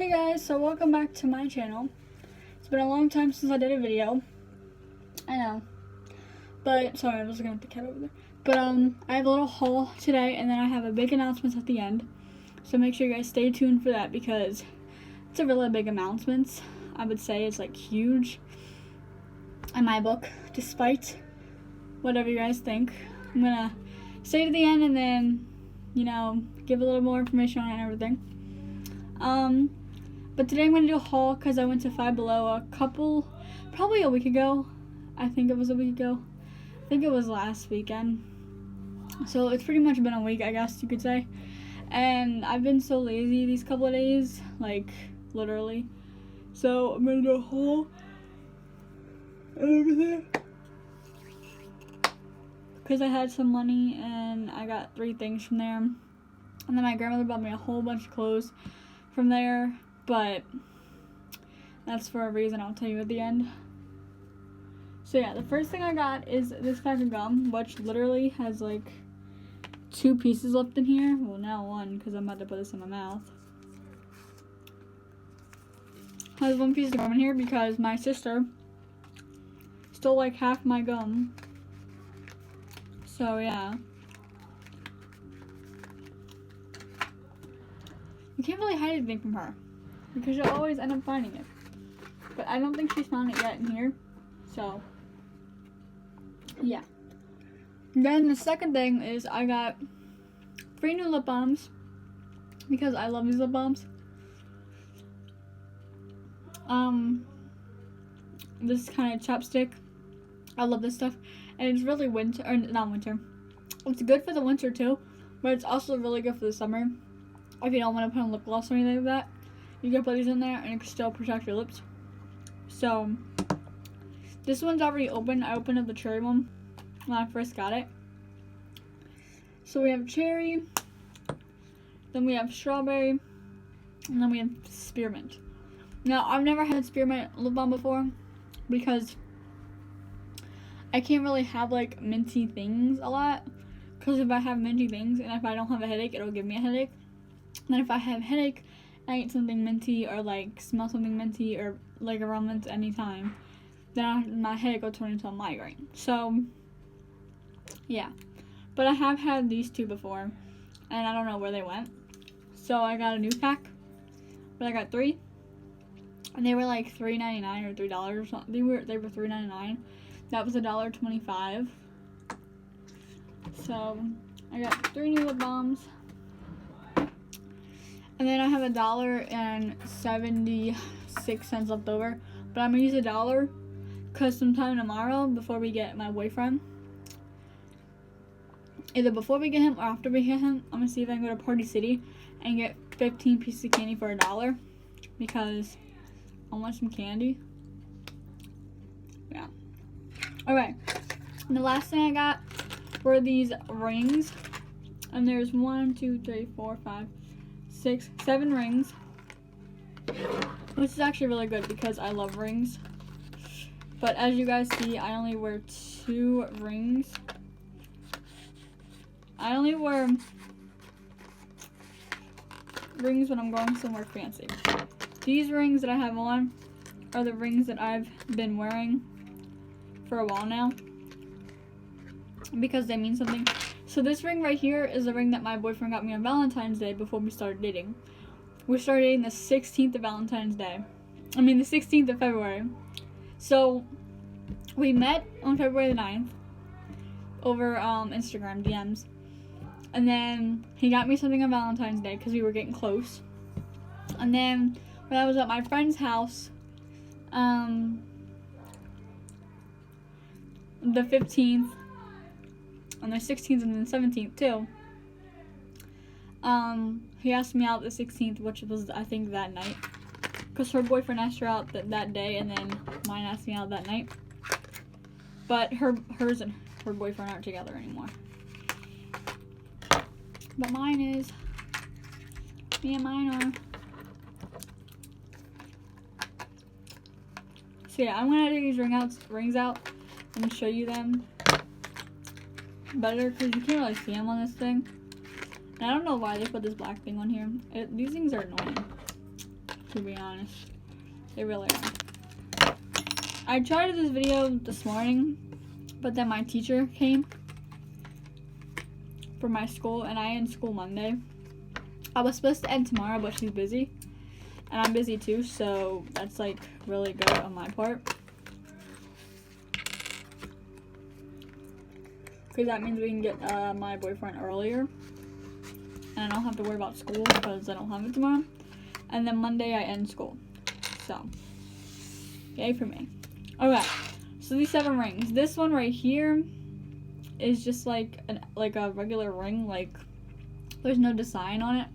Hey guys, so welcome back to my channel. It's been a long time since I did a video. I know. But, sorry, I was looking at the cat over there. But, I have a little haul today, and then I have a big announcement at the end. So make sure you guys stay tuned for that, because it's a really big announcement. I would say it's, like, huge in my book, despite whatever you guys think. I'm gonna stay to the end and then, give a little more information on it and everything. But today I'm going to do a haul because I went to Five Below probably a week ago. I think it was a week ago. I think it was last weekend. So it's pretty much been a week, I guess you could say. And I've been so lazy these couple of days, like, literally. So I'm going to do a haul and everything. Because I had some money and I got 3 things from there. And then my grandmother bought me a whole bunch of clothes from there, but that's for a reason I'll tell you at the end. So yeah, the first thing I got is this pack of gum, which literally has like 2 pieces left in here. Well, now 1, because I'm about to put this in my mouth. Has 1 piece of gum in here because my sister stole like half my gum. So yeah. You can't really hide anything from her because you'll always end up finding it. But I don't think she's found it yet in here. So, yeah. Then the second thing is I got 3 new lip balms because I love these lip balms. This kind of chapstick. I love this stuff. And it's really winter, or not winter. It's good for the winter too, but it's also really good for the summer. If you don't want to put on lip gloss or anything like that, you can put these in there and it can still protect your lips. So, this one's already open. I opened up the cherry one when I first got it. So we have cherry, then we have strawberry, and then we have spearmint. Now, I've never had spearmint lip balm before because I can't really have like minty things a lot. Because if I have minty things and if I don't have a headache, it'll give me a headache. And then if I have a headache, I eat something minty or like smell something minty or like around mint anytime, then my headache will turn into a migraine. So, yeah. But I have had these 2 before, and I don't know where they went. So I got a new pack, but I got 3, and they were like $3.99 or $3 or something. They were $3.99. That was $1.25. So I got 3 new lip balms. And then I have $1.76 left over. But I'm going to use $1 because sometime tomorrow, before we get my boyfriend, either before we get him or after we get him, I'm going to see if I can go to Party City and get 15 pieces of candy for $1 because I want some candy. Yeah. Alright. And the last thing I got were these rings. And there's 1, 2, 3, 4, 5, 6, 7 rings, which is actually really good because I love rings. But as you guys see, I only wear 2 rings. I only wear rings when I'm going somewhere fancy. These rings that I have on are the rings that I've been wearing for a while now because they mean something. So this ring right here is the ring that my boyfriend got me on Valentine's Day before we started dating. We started dating the 16th of Valentine's Day. I mean the 16th of February. So we met on February the 9th over Instagram DMs. And then he got me something on Valentine's Day because we were getting close. And then when I was at my friend's house, the 15th, on the 16th and then 17th too. He asked me out the 16th, which was I think that night, because her boyfriend asked her out that day, and then mine asked me out that night. But hers and her boyfriend aren't together anymore. But mine is. Me and mine are. So yeah, I'm gonna take these rings out and show you them better because you can't really see them on this thing. And I don't know why they put this black thing on here. These things are annoying. to be honest. They really are. I tried this video this morning, but then my teacher came for my school, and I end school Monday. I was supposed to end tomorrow, but she's busy. And I'm busy too, so that's like really good on my part. Because that means we can get my boyfriend earlier. And I don't have to worry about school because I don't have it tomorrow. And then Monday I end school. So, yay for me. Okay, so these 7 rings. This one right here is just like a regular ring. Like, there's no design on it.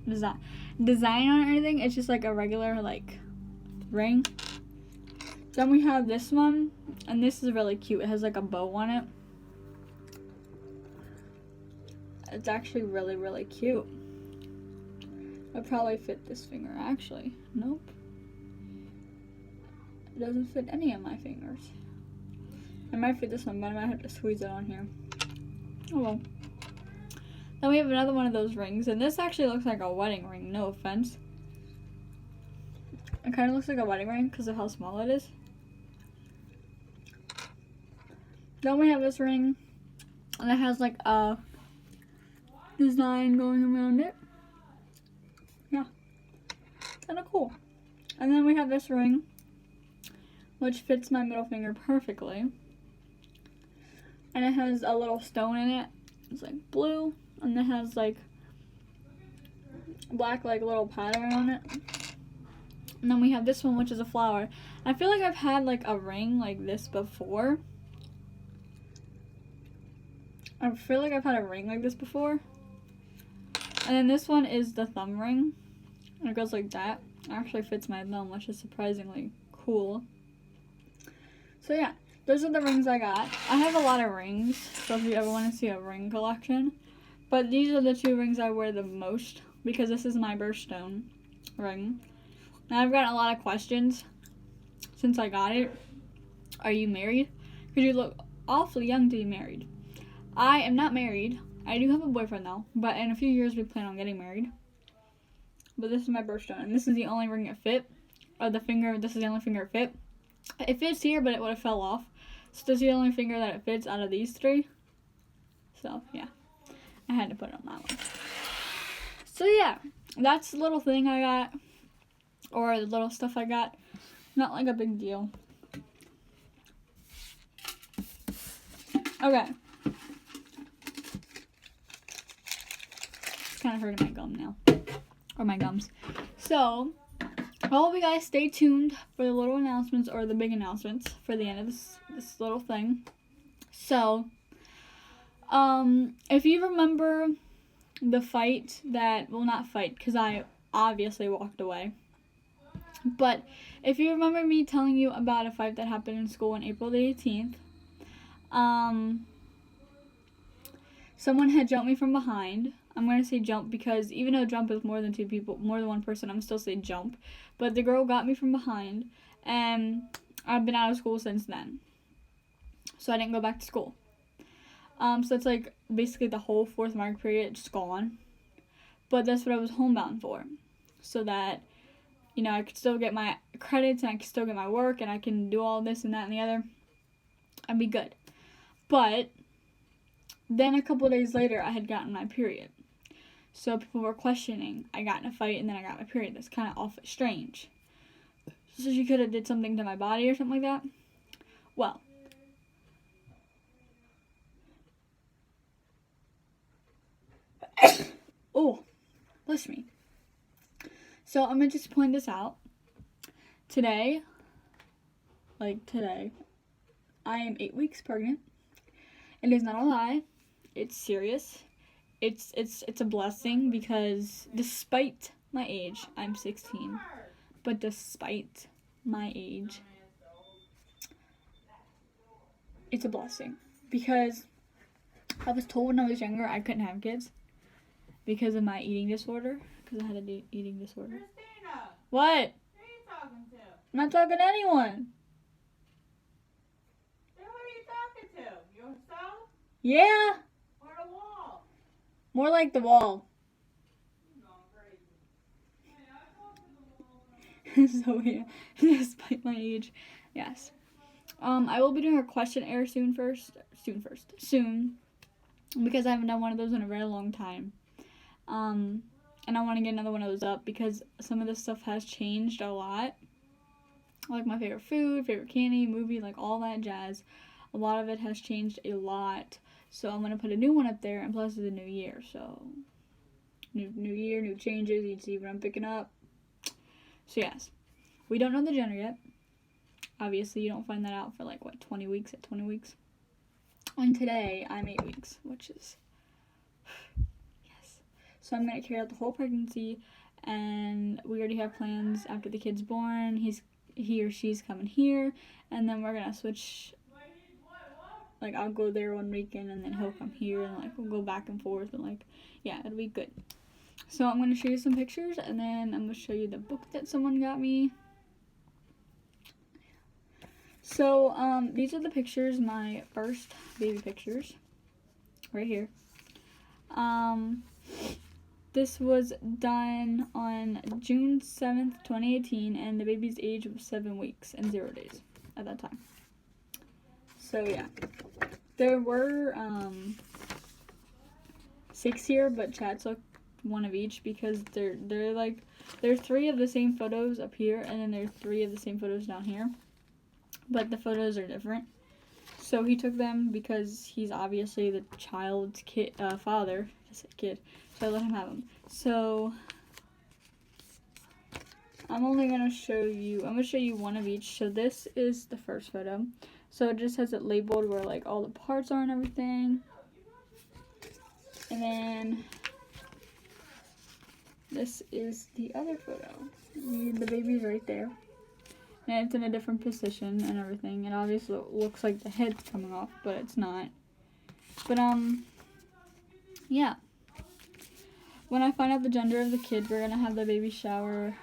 Design on it or anything. It's just like a regular like ring. Then we have this one, and this is really cute. It has like a bow on it. It's actually really, really cute. It'll probably fit this finger, actually. Nope. It doesn't fit any of my fingers. It might fit this one, but I might have to squeeze it on here. Oh well. Then we have another one of those rings, and this actually looks like a wedding ring, no offense. It kind of looks like a wedding ring because of how small it is. Then we have this ring, and it has like a design going around it. Yeah, kind of cool. And then we have this ring, which fits my middle finger perfectly. And it has a little stone in it. It's like blue, and it has like black like little pattern on it. And then we have this one, which is a flower. I feel like I've had like a ring like this before. I feel like I've had a ring like this before. And then this one is the thumb ring. And it goes like that. It actually fits my thumb, which is surprisingly cool. So yeah, those are the rings I got. I have a lot of rings, so if you ever want to see a ring collection. But these are the 2 rings I wear the most, because this is my birthstone ring. Now I've gotten a lot of questions since I got it. Are you married? Because you look awfully young to be married. I am not married. I do have a boyfriend though, but in a few years we plan on getting married. But this is my birthstone, and this is the only ring it fit. Or the finger, this is the only finger it fit. It fits here, but it would have fell off. So this is the only finger that it fits out of these 3. So yeah, I had to put it on that one. So yeah, that's the little thing I got, or the little stuff I got. Not like a big deal. Okay. It's kind of hurting my gum now. Or my gums. So, I hope you guys stay tuned for the little announcements, or the big announcements, for the end of this little thing. So, if you remember the fight that, well, not fight, because I obviously walked away. But if you remember me telling you about a fight that happened in school on April the 18th, someone had jumped me from behind. I'm going to say jump because even though jump is more than 2 people, more than 1 person, I'm still saying jump. But the girl got me from behind, and I've been out of school since then. So I didn't go back to school. So it's like basically the whole 4th mark period just gone. But that's what I was homebound for. So that, you know, I could still get my credits, and I could still get my work, and I can do all this and that and the other. I'd be good. But then a couple of days later, I had gotten my period. So people were questioning. I got in a fight, and then I got my period. That's kind of awful strange. So she could have did something to my body or something like that. Well, oh, bless me. So I'm going to just point this out. Today, I am 8 weeks pregnant. It is not a lie. It's serious. It's a blessing, because despite my age, I'm 16. But despite my age, it's a blessing. Because I was told when I was younger I couldn't have kids because of my eating disorder. Because I had an eating disorder. Christina! What? Who are you talking to? I'm not talking to anyone. Then who are you talking to? Yourself? Yeah. Or the wall? More like the wall. You're going crazy. Hey, I talked to the wall. So yeah, despite my age, yes. I will be doing a questionnaire soon, because I haven't done one of those in a very long time. And I want to get another one of those up because some of this stuff has changed a lot. Like my favorite food, favorite candy, movie, like all that jazz. A lot of it has changed a lot. So I'm gonna put a new one up there, and plus it's a new year, so new year, new changes. You can see what I'm picking up. So yes, we don't know the gender yet. Obviously, you don't find that out for like what 20 weeks at 20 weeks. And today I'm 8 weeks, which is yes. So I'm gonna carry out the whole pregnancy, and we already have plans after the kid's born. He or she's coming here, and then we're gonna switch. Like I'll go there one weekend, and then he'll come here, and like we'll go back and forth, and like yeah, it'll be good. So I'm gonna show you some pictures, and then I'm gonna show you the book that someone got me. So these are the pictures, my first baby pictures, right here. This was done on June 7th, 2018, and the baby's age was 7 weeks and 0 days at that time. So yeah, there were 6 here, but Chad took one of each because there are 3 of the same photos up here, and then there are 3 of the same photos down here, but the photos are different. So he took them because he's obviously the child's father. I said kid, so I let him have them. So I'm gonna show you one of each. So this is the first photo. So it just has it labeled where like all the parts are and everything. And then this is the other photo. The baby's right there. And it's in a different position and everything. It obviously looks like the head's coming off, but it's not. But yeah. When I find out the gender of the kid, we're gonna have the baby shower.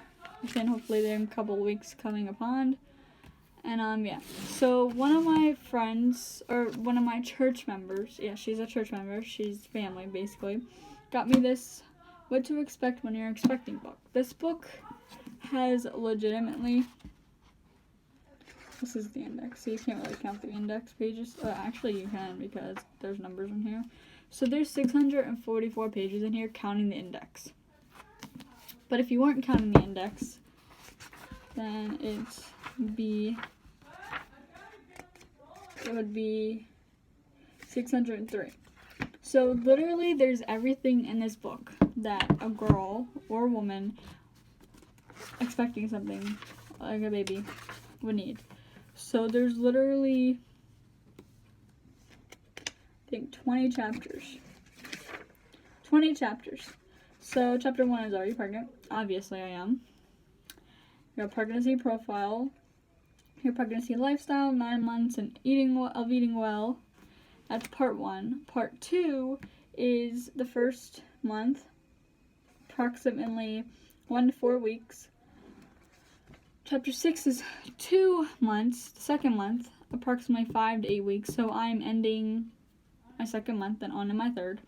Again, hopefully they're in a couple of weeks coming upon. And yeah. So one of my friends, or one of my church members, yeah, she's a church member, she's family basically, got me this What to Expect When You're Expecting book. This book has legitimately, this is the index, so you can't really count the index pages. Actually you can because there's numbers in here. So there's 644 pages in here counting the index. But if you weren't counting the index, then it would be 603. So literally there's everything in this book that a girl or a woman expecting something like a baby would need. So there's literally, I think, 20 chapters. 20 chapters. So chapter 1 is, are you pregnant? Obviously I am. Your pregnancy profile, your pregnancy lifestyle, 9 months and eating well. That's part 1. Part 2 is the first month, approximately 1 to 4 weeks. Chapter 6 is 2 months, the second month, approximately 5 to 8 weeks. So I'm ending my second month and on to my third.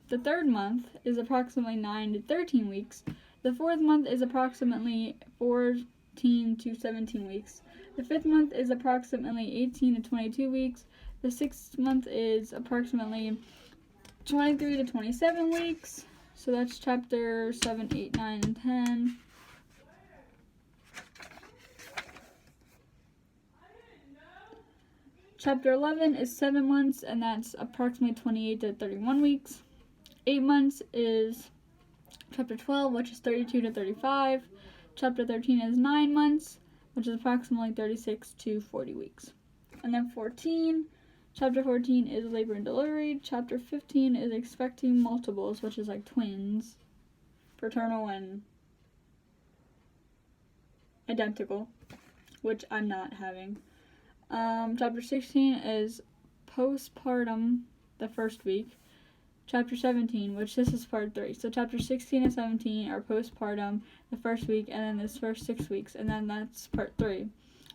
The third month is approximately 9 to 13 weeks. The fourth month is approximately 14 to 17 weeks. The fifth month is approximately 18 to 22 weeks. The sixth month is approximately 23 to 27 weeks. So that's chapter 7, 8, 9, and 10. Chapter 11 is 7 months, and that's approximately 28 to 31 weeks. 8 months is chapter 12, which is 32 to 35. Chapter 13 is 9 months, which is approximately 36 to 40 weeks. And then chapter 14 is labor and delivery. Chapter 15 is expecting multiples, which is like twins, fraternal and identical, which I'm not having. Chapter 16 is postpartum, the first week. Chapter 17, which this is part 3. So chapter 16 and 17 are postpartum, the first week, and then this first 6 weeks, and then that's part 3.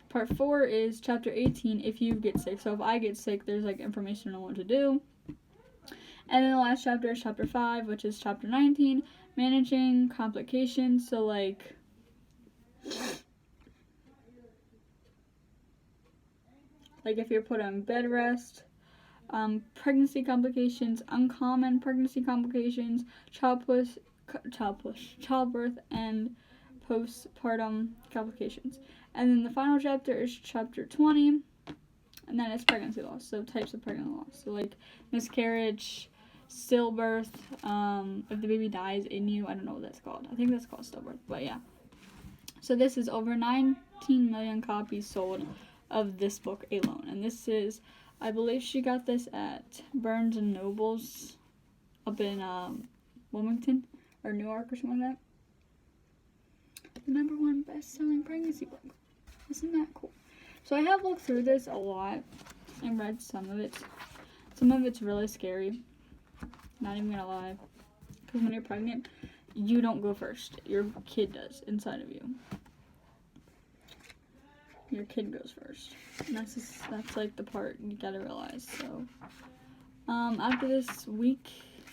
Part 4 is chapter 18 if you get sick. So if I get sick, there's like information on what to do. And then the last chapter is chapter 5, which is chapter 19, managing complications, so like if you're put on bed rest, pregnancy complications, uncommon pregnancy complications, childbirth, and postpartum complications. And then the final chapter is chapter 20, and then it's pregnancy loss, so types of pregnancy loss. So like miscarriage, stillbirth, if the baby dies in you, I don't know what that's called. I think that's called stillbirth, but yeah. So this is over 19 million copies sold of this book alone. And this is, I believe she got this at Barnes & Noble's up in Wilmington or Newark or something like that. The #1 best-selling pregnancy book. Isn't that cool? So I have looked through this a lot and read some of it. Some of it's really scary. Not even gonna lie. Because when you're pregnant, you don't go first. Your kid does inside of you. Your kid goes first. And that's like the part you gotta realize. So after this week,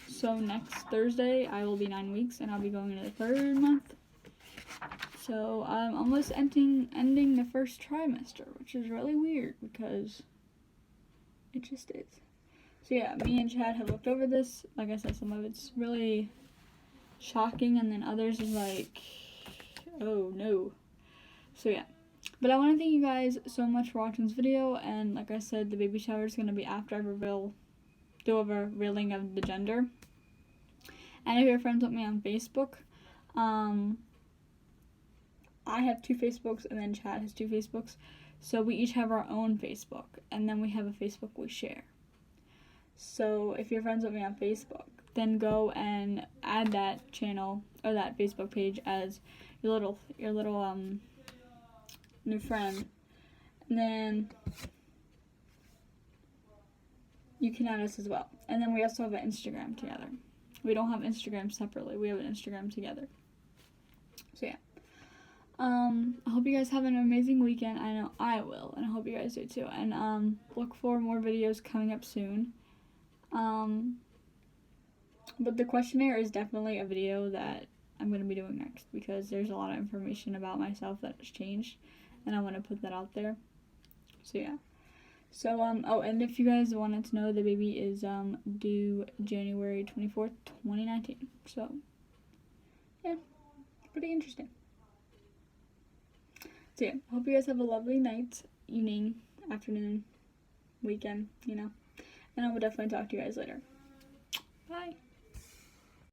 so next Thursday, I will be 9 weeks and I'll be going into the 3rd month. So I'm almost ending the first trimester, which is really weird because it just is. So yeah, me and Chad have looked over this. Like I said, some of it's really shocking, and then others is like, oh no. So yeah. But I want to thank you guys so much for watching this video, and like I said, the baby shower is going to be after I do a revealing of the gender. And if you're friends with me on Facebook, I have 2 Facebooks, and then Chad has 2 Facebooks. So we each have our own Facebook, and then we have a Facebook we share. So if you're friends with me on Facebook, then go and add that channel or that Facebook page as your little new friend, and then you can add us as well. And then we also have an Instagram together. We don't have Instagram separately. We have an Instagram together. So yeah. I hope you guys have an amazing weekend. I know I will, and I hope you guys do too. And look for more videos coming up soon. But the questionnaire is definitely a video that I'm going to be doing next, because there's a lot of information about myself that has changed, and I want to put that out there. So yeah. So oh, and if you guys wanted to know, the baby is due January 24th, 2019. So yeah, pretty interesting. So yeah, hope you guys have a lovely night, evening, afternoon, weekend, and I will definitely talk to you guys later. Bye.